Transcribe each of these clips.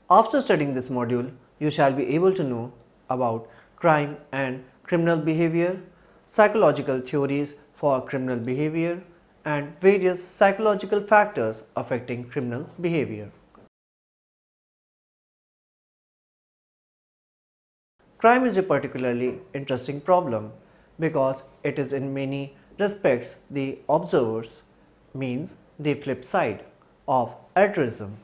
After studying this module, you shall be able to know about crime and criminal behavior, psychological theories for criminal behavior, and various psychological factors affecting criminal behavior. Crime is a particularly interesting problem because it is in many respects the observer's, means the flip side, of altruism.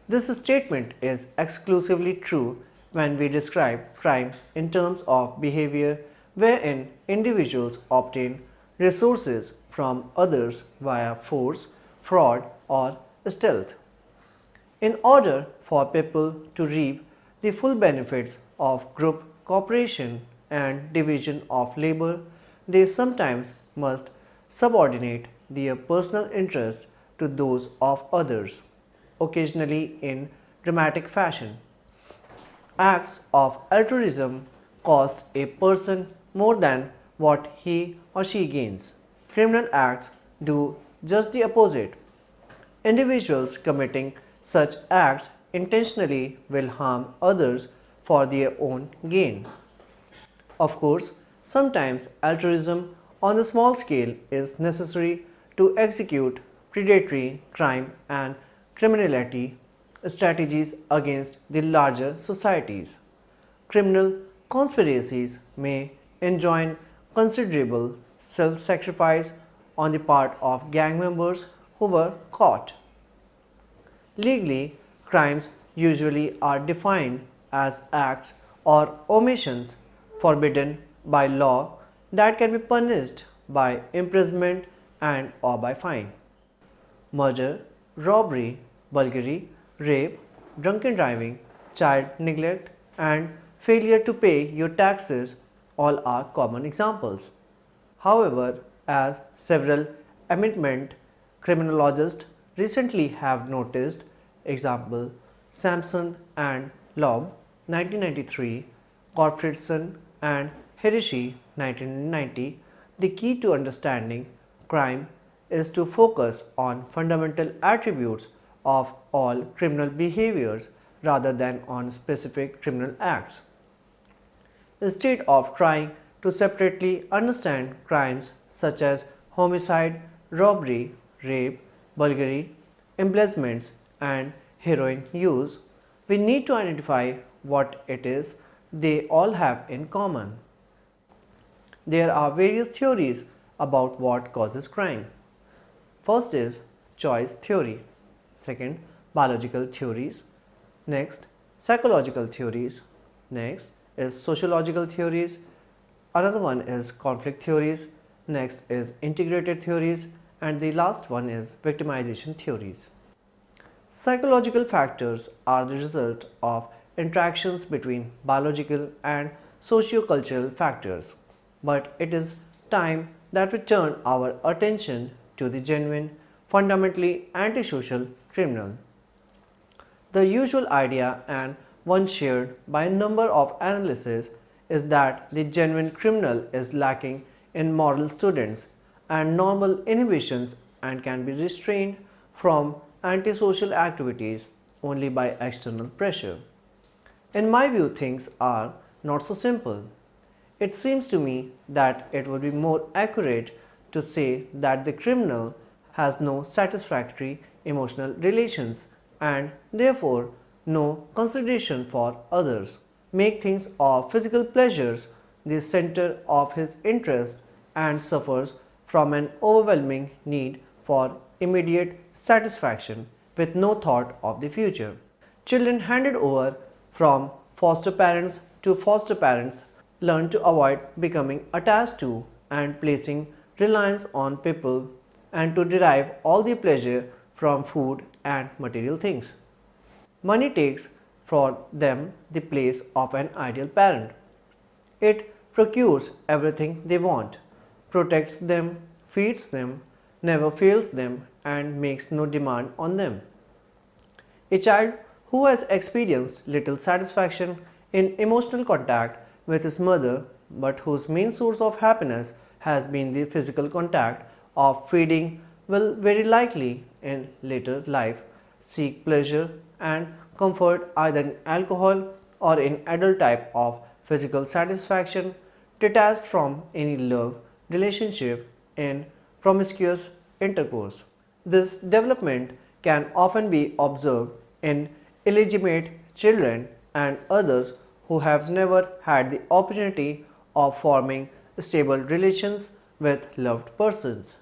This statement is exclusively true when we describe crime in terms of behavior wherein individuals obtain resources from others via force, fraud, or stealth. In order for people to reap the full benefits of group cooperation and division of labor, they sometimes must subordinate their personal interests to those of others, occasionally in dramatic fashion. Acts of altruism cost a person more than what he or she gains. Criminal acts do just the opposite. Individuals committing such acts intentionally will harm others for their own gain. Of course, sometimes altruism on a small scale is necessary to execute predatory crime and criminality strategies against the larger societies. Criminal conspiracies may enjoin considerable self sacrifice on the part of gang members who were caught. Legally, crimes usually are defined as acts or omissions forbidden by law that can be punished by imprisonment and or by fine. Murder, robbery, burglary, rape, drunken driving, child neglect, and failure to pay your taxes all are common examples. However, as several eminent criminologists recently have noticed, example Sampson and Loeb 1993, Gottfriedson and Heredity 1990, the key to understanding crime is to focus on fundamental attributes of all criminal behaviors rather than on specific criminal acts. Instead of trying to separately understand crimes such as homicide, robbery, rape, burglary, embezzlements, and heroin use, we need to identify what it is they all have in common. There are various theories about what causes crime. First is choice theory. Second, biological theories. Next, psychological theories. Next is sociological theories. Another one is conflict theories. Next is integrated theories. And the last one is victimization theories. Psychological factors are the result of interactions between biological and socio-cultural factors, but it is time that we turn our attention to the genuine, fundamentally antisocial criminal. The usual idea, and one shared by a number of analysts, is that the genuine criminal is lacking in moral students and normal inhibitions and can be restrained from antisocial activities only by external pressure. In my view, things are not so simple. It seems to me that it would be more accurate to say that the criminal has no satisfactory emotional relations and therefore no consideration for others. Make things of physical pleasures the center of his interest and suffers from an overwhelming need for immediate satisfaction with no thought of the future. Children handed over from foster parents to foster parents learn to avoid becoming attached to and placing reliance on people and to derive all the pleasure from food and material things. Money takes for them the place of an ideal parent. It procures everything they want, protects them, feeds them, never fails them, and makes no demand on them. A child who has experienced little satisfaction in emotional contact with his mother, but whose main source of happiness has been the physical contact of feeding, will very likely in later life seek pleasure and comfort either in alcohol or in adult type of physical satisfaction detached from any love relationship in promiscuous intercourse. This development can often be observed in illegitimate children and others who have never had the opportunity of forming stable relations with loved persons.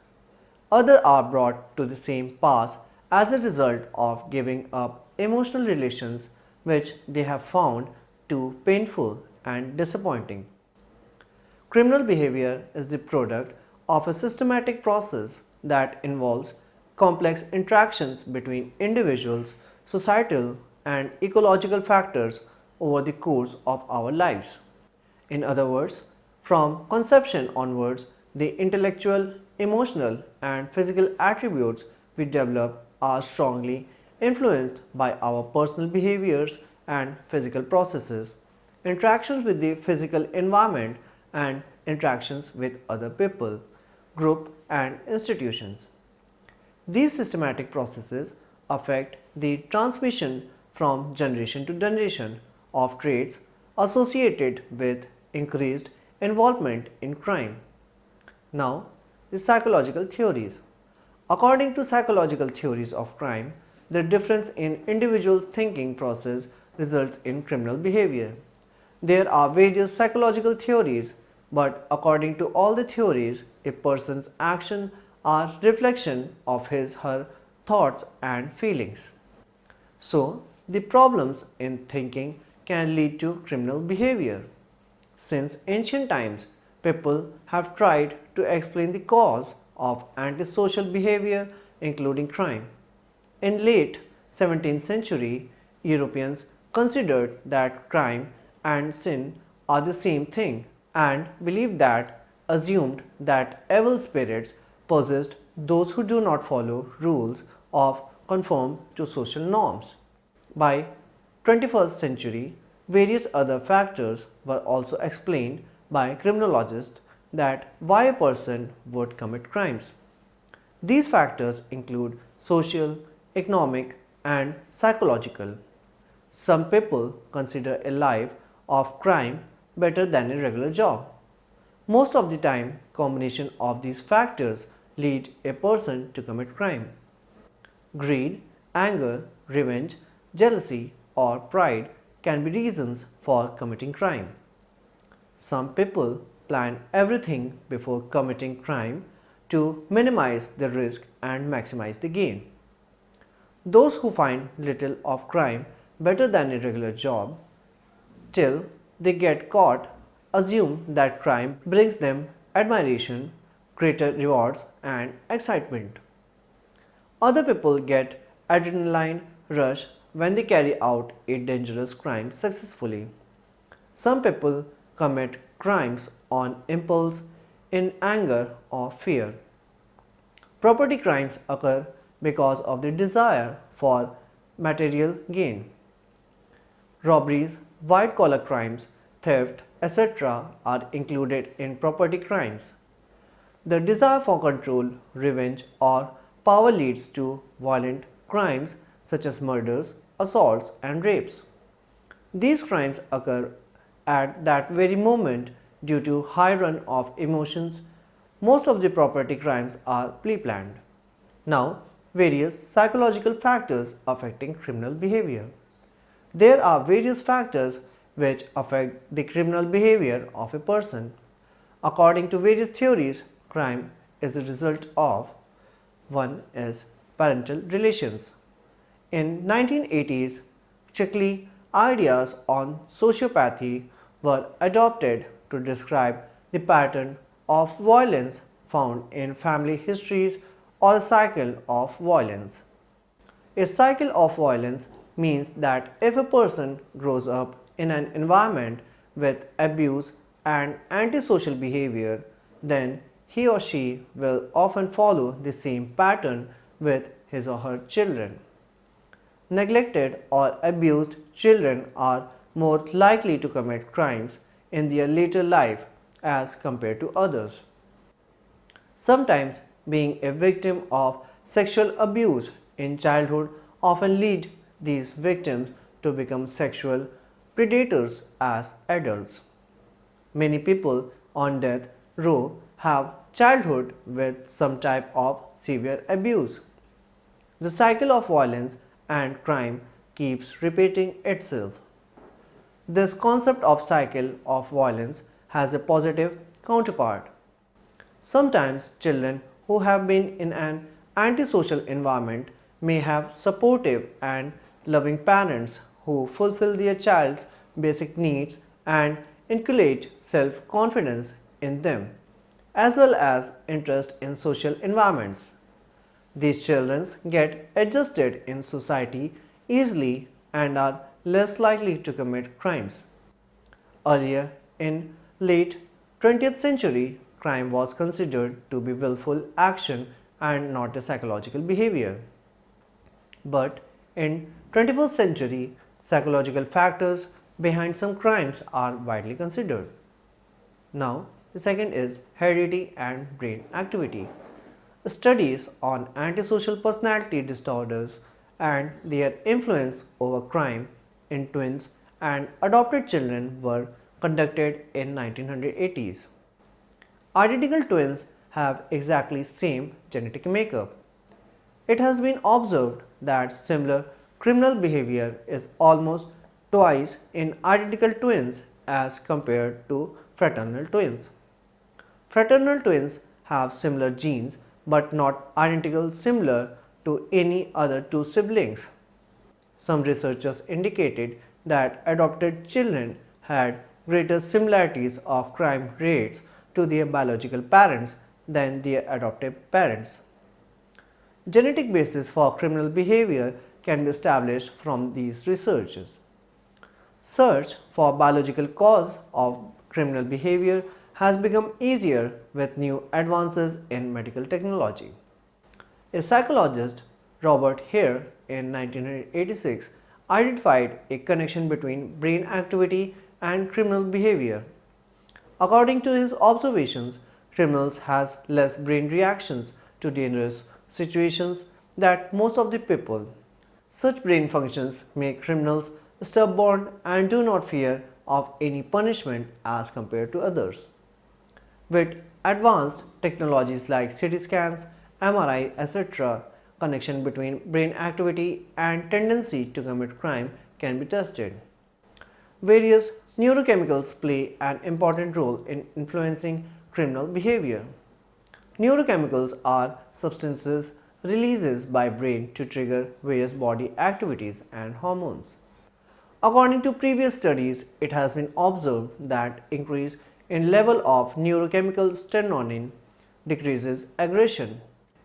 Others are brought to the same pass as a result of giving up emotional relations which they have found too painful and disappointing. Criminal behavior is the product of a systematic process that involves complex interactions between individuals, societal, and ecological factors over the course of our lives. In other words, from conception onwards, the intellectual, emotional, and physical attributes we develop are strongly influenced by our personal behaviors and physical processes, interactions with the physical environment, and interactions with other people, group, and institutions. These systematic processes affect the transmission from generation to generation of traits associated with increased involvement in crime. Now, the psychological theories. According to psychological theories of crime, the difference in individuals' thinking process results in criminal behavior. There are various psychological theories, but according to all the theories, a person's actions are reflection of his/her thoughts and feelings. So, the problems in thinking can lead to criminal behavior. Since ancient times, people have tried to explain the cause of antisocial behavior, including crime. In late 17th century, Europeans considered that crime and sin are the same thing and believed that assumed that evil spirits possessed those who do not follow rules or conform to social norms. By 21st century, various other factors were also explained by criminologists that why a person would commit crimes. These factors include social, economic, and psychological. Some people consider a life of crime better than a regular job. Most of the time, combination of these factors lead a person to commit crime. Greed, anger, revenge, jealousy, or pride can be reasons for committing crime. Some people plan everything before committing crime to minimize the risk and maximize the gain. Those who find little of crime better than a regular job till they get caught assume that crime brings them admiration, greater rewards, and excitement. Other people get adrenaline rush when they carry out a dangerous crime successfully. Some people commit crimes on impulse, in anger or fear. Property crimes occur because of the desire for material gain. Robberies, white collar crimes, theft, etc. are included in property crimes. The desire for control, revenge, or power leads to violent crimes such as murders, assaults, and rapes. These crimes occur at that very moment due to high run of emotions. Most of the property crimes are pre-planned. Now, various psychological factors affecting criminal behavior. There are various factors which affect the criminal behavior of a person. According to various theories, crime is a result of: one is parental relations. In 1980s, Chickley ideas on sociopathy were adopted to describe the pattern of violence found in family histories or a cycle of violence. A cycle of violence means that if a person grows up in an environment with abuse and antisocial behavior, then he or she will often follow the same pattern with his or her children. Neglected or abused children are more likely to commit crimes in their later life as compared to others. Sometimes being a victim of sexual abuse in childhood often lead these victims to become sexual predators as adults. Many people on death row have childhood with some type of severe abuse. The cycle of violence and crime keeps repeating itself. This concept of cycle of violence has a positive counterpart. Sometimes children who have been in an antisocial environment may have supportive and loving parents who fulfill their child's basic needs and inculcate self-confidence in them, as well as interest in social environments. These children get adjusted in society easily and are less likely to commit crimes. Earlier, in late 20th century, crime was considered to be willful action and not a psychological behavior. But in 21st century, psychological factors behind some crimes are widely considered. Now, the second is heredity and brain activity. Studies on antisocial personality disorders and their influence over crime in twins and adopted children were conducted in 1980s. Identical twins have exactly same genetic makeup. It has been observed that similar criminal behavior is almost twice in identical twins as compared to fraternal twins. Fraternal twins have similar genes but not identical similar to any other two siblings. Some researchers indicated that adopted children had greater similarities of crime rates to their biological parents than their adoptive parents. Genetic basis for criminal behavior can be established from these researches. Search for biological cause of criminal behavior has become easier with new advances in medical technology. A psychologist, Robert Hare, in 1986 identified a connection between brain activity and criminal behavior. According to his observations, criminals has less brain reactions to dangerous situations than most of the people. Such brain functions make criminals stubborn and do not fear of any punishment as compared to others. With advanced technologies like CT scans, MRI, etc., connection between brain activity and tendency to commit crime can be tested. Various neurochemicals play an important role in influencing criminal behavior. Neurochemicals are substances released by brain to trigger various body activities and hormones. According to previous studies, it has been observed that increase in level of neurochemical serotonin decreases aggression.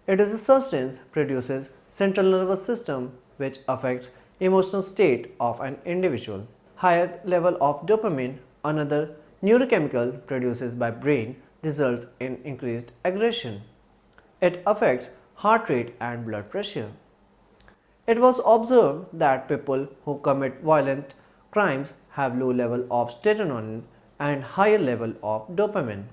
It is a substance produces central nervous system which affects emotional state of an individual. Higher level of dopamine, another neurochemical produced by brain, results in increased aggression. It affects heart rate and blood pressure. It was observed that people who commit violent crimes have low level of serotonin and higher level of dopamine.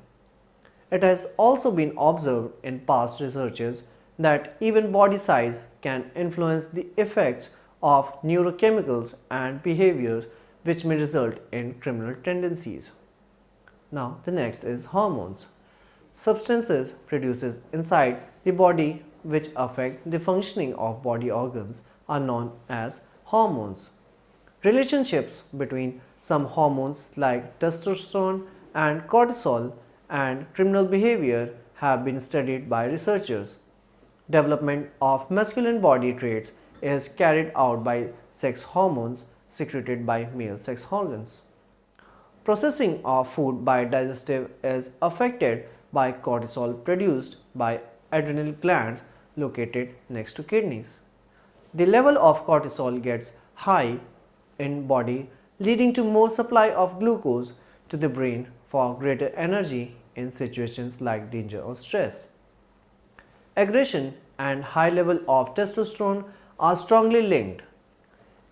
It has also been observed in past researches that even body size can influence the effects of neurochemicals and behaviors which may result in criminal tendencies. Now the next is hormones. Substances produced inside the body which affect the functioning of body organs are known as hormones. Relationships between some hormones like testosterone and cortisol and criminal behavior have been studied by researchers. Development of masculine body traits is carried out by sex hormones secreted by male sex organs. Processing of food by digestive is affected by cortisol produced by adrenal glands located next to kidneys. The level of cortisol gets high in body leading to more supply of glucose to the brain for greater energy in situations like danger or stress. Aggression and high level of testosterone are strongly linked.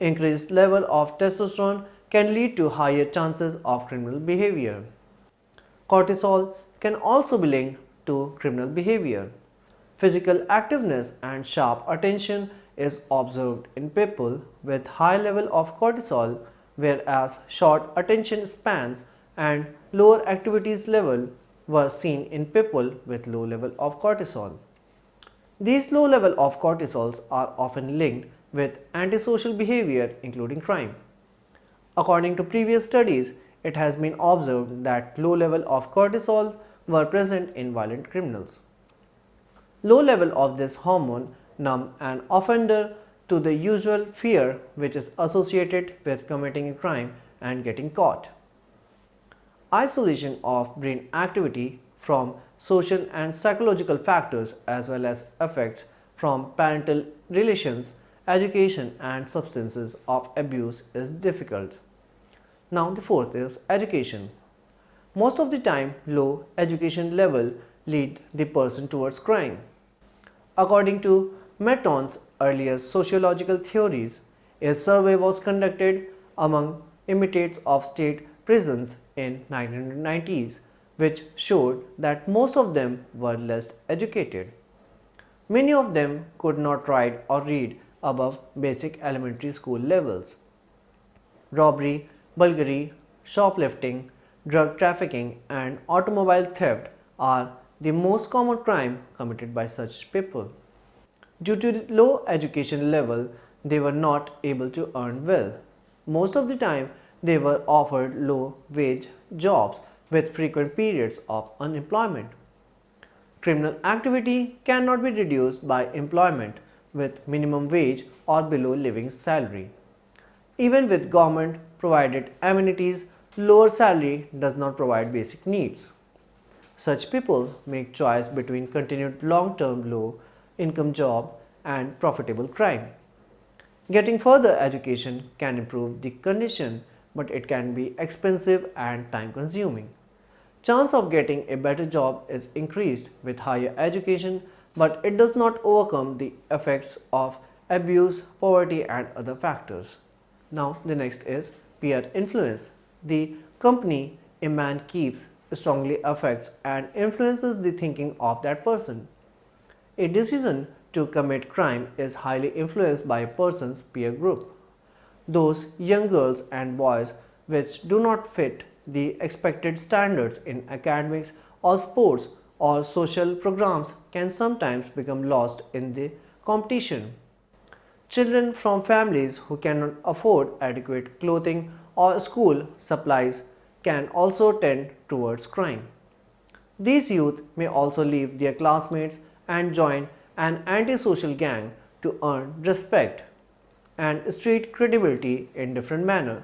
Increased level of testosterone can lead to higher chances of criminal behavior. Cortisol can also be linked to criminal behavior. Physical activeness and sharp attention is observed in people with high level of cortisol, whereas short attention spans and lower activities level were seen in people with low level of cortisol. These low level of cortisols are often linked with antisocial behavior including crime. According to previous studies, it has been observed that low level of cortisol were present in violent criminals. Low level of this hormone numb an offender to the usual fear which is associated with committing a crime and getting caught. Isolation of brain activity from social and psychological factors as well as effects from parental relations, education and substances of abuse is difficult. Now the fourth is education. Most of the time low education level lead the person towards crime. According to Merton's earliest sociological theories, a survey was conducted among inmates of state prisons in 1990s, which showed that most of them were less educated. Many of them could not write or read above basic elementary school levels. Robbery, burglary, shoplifting, drug trafficking, and automobile theft are the most common crime committed by such people. Due to low education level, they were not able to earn well. Most of the time, they were offered low wage jobs with frequent periods of unemployment. Criminal activity cannot be reduced by employment with minimum wage or below living salary. Even with government provided amenities, lower salary does not provide basic needs. Such people make choice between continued long-term low income job and profitable crime. Getting further education can improve the condition, but it can be expensive and time consuming. Chance of getting a better job is increased with higher education, but it does not overcome the effects of abuse, poverty and other factors. Now the next is peer influence. The company a man keeps strongly affects and influences the thinking of that person. A decision to commit crime is highly influenced by a person's peer group. Those young girls and boys which do not fit the expected standards in academics or sports or social programs can sometimes become lost in the competition. Children from families who cannot afford adequate clothing or school supplies can also tend towards crime. These youth may also leave their classmates and join an antisocial gang to earn respect and street credibility in different manner.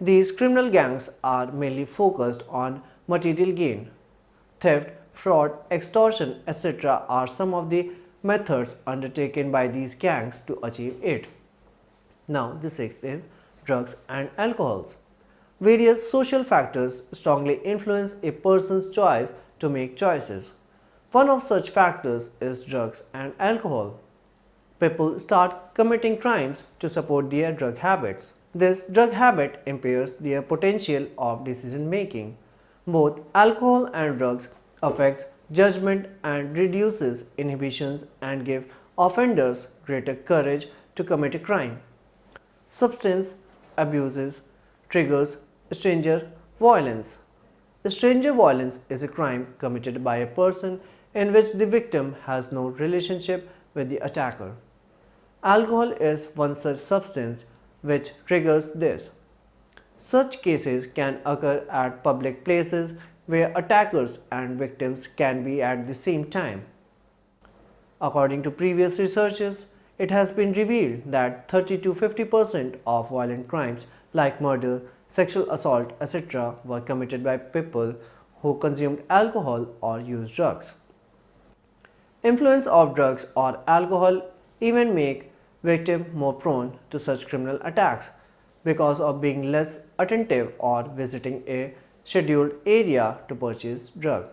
These criminal gangs are mainly focused on material gain. Theft, fraud, extortion, etc. are some of the methods undertaken by these gangs to achieve it. Now the sixth is drugs and alcohols. Various social factors strongly influence a person's choice to make choices. One of such factors is drugs and alcohol. People start committing crimes to support their drug habits. This drug habit impairs their potential of decision making. Both alcohol and drugs affect judgment and reduces inhibitions and give offenders greater courage to commit a crime. Substance abuses triggers stranger violence. Stranger violence is a crime committed by a person in which the victim has no relationship with the attacker. Alcohol is one such substance which triggers this. Such cases can occur at public places where attackers and victims can be at the same time. According to previous researches, it has been revealed that 30 to 50% of violent crimes like murder, sexual assault, etc. were committed by people who consumed alcohol or used drugs. Influence of drugs or alcohol even make victim more prone to such criminal attacks because of being less attentive or visiting a scheduled area to purchase drug.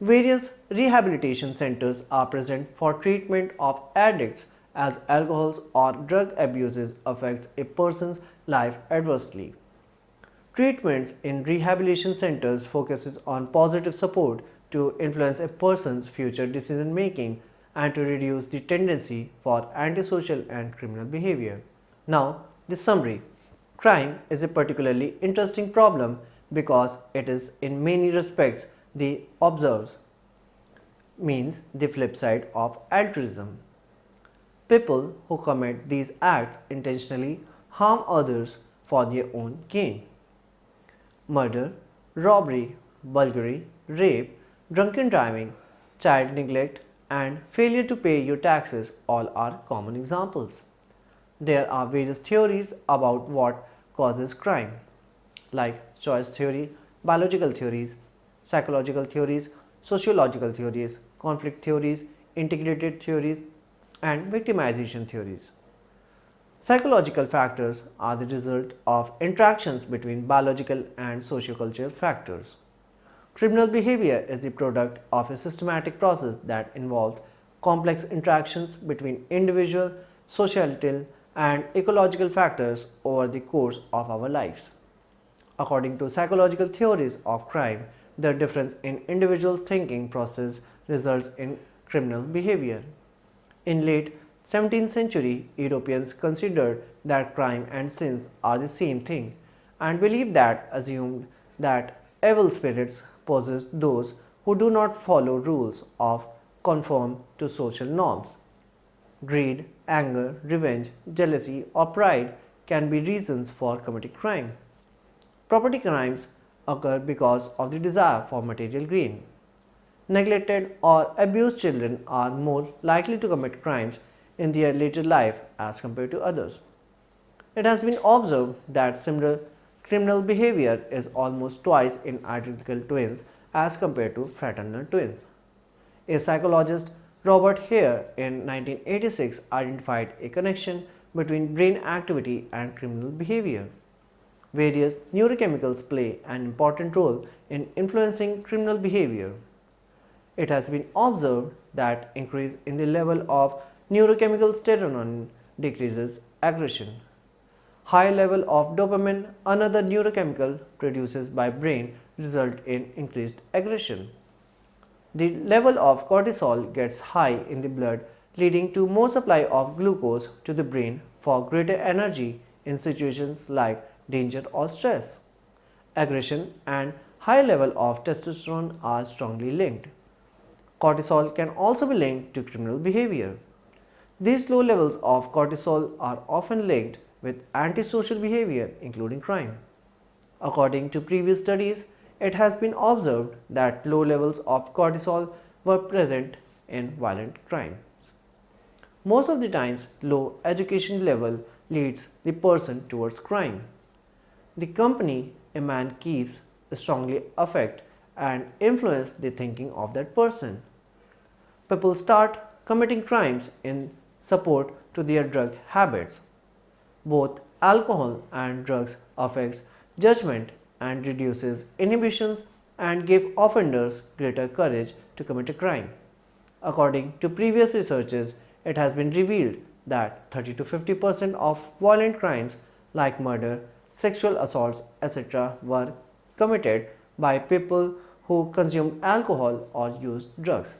Various rehabilitation centers are present for treatment of addicts as alcohol or drug abuses affects a person's life adversely. Treatments in rehabilitation centers focuses on positive support to influence a person's future decision making and to reduce the tendency for antisocial and criminal behavior. Now, the summary. Crime is a particularly interesting problem because it is in many respects the observes means the flip side of altruism. People who commit these acts intentionally harm others for their own gain. Murder, robbery, burglary, rape, drunken driving, child neglect, and failure to pay your taxes all are common examples. There are various theories about what causes crime, like choice theory, biological theories, psychological theories, sociological theories, conflict theories, integrated theories, and victimization theories. Psychological factors are the result of interactions between biological and sociocultural factors. Criminal behavior is the product of a systematic process that involves complex interactions between individual, societal, and ecological factors over the course of our lives. According to psychological theories of crime, the difference in individuals' thinking process results in criminal behavior. In late 17th century, Europeans considered that crime and sins are the same thing and believed that assumed that evil spirits possess those who do not follow rules or conform to social norms. Greed, anger, revenge, jealousy, or pride can be reasons for committing crime. Property crimes occur because of the desire for material gain. Neglected or abused children are more likely to commit crimes in their later life as compared to others. It has been observed that similar criminal behavior is almost twice in identical twins as compared to fraternal twins. A psychologist, Robert Hare, in 1986 identified a connection between brain activity and criminal behavior. Various neurochemicals play an important role in influencing criminal behavior. It has been observed that increase in the level of neurochemical serotonin decreases aggression. High level of dopamine, another neurochemical produced by brain, result in increased aggression. The level of cortisol gets high in the blood, leading to more supply of glucose to the brain for greater energy in situations like danger or stress. Aggression and high level of testosterone are strongly linked. Cortisol can also be linked to criminal behavior. These low levels of cortisol are often linked with antisocial behavior, including crime. According to previous studies, it has been observed that low levels of cortisol were present in violent crimes. Most of the times, low education level leads the person towards crime. The company a man keeps strongly affect and influence the thinking of that person. People start committing crimes in support to their drug habits. Both alcohol and drugs affects judgment and reduces inhibitions and give offenders greater courage to commit a crime. According to previous researches, it has been revealed that 30 to 50% of violent crimes like murder, sexual assaults, etc. were committed by people who consumed alcohol or used drugs.